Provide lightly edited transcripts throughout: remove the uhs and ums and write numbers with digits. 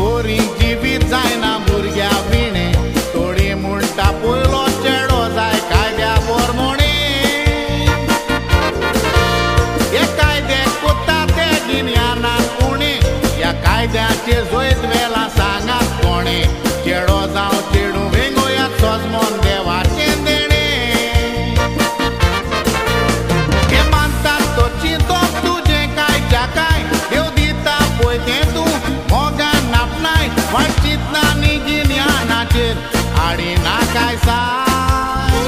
पोरी जिवीत जायना भुरग्या विणे थोडी म्हणटा पयलो चेडो जाय कायद्या पोरमोणे हे कायदे कोत्ता ते गिन्यानात उणे ह्या कायद्याचे जोयत वेला सांगात कोणे चेडो जावं चेडू वेंगोयात सोजमोन देवाचे देणे हे मानतात तो चिंतो तुझे काय काय देव दिता पळय तें तूं मोगान नापनाय वायट चिंतनांनी गिन्यानाचेर आडिना काय साय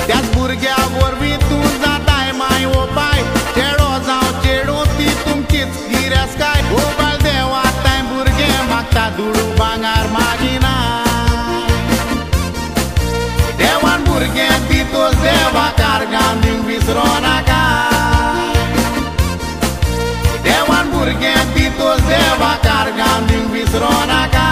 त्याच भुरग्या वरवीं तूं जाताय माय ओ बाय चेडो जावं चेडू ती तुमचीच गिरेस्ताय ओ बाय देवाताय भुरगे मागता दुडू भांगार मागिना देवान भुरगें दितोच देवाकार गांदींक विसरो नाका देवान भुरगें दितोच देवाकार गांदींक विसरो नाका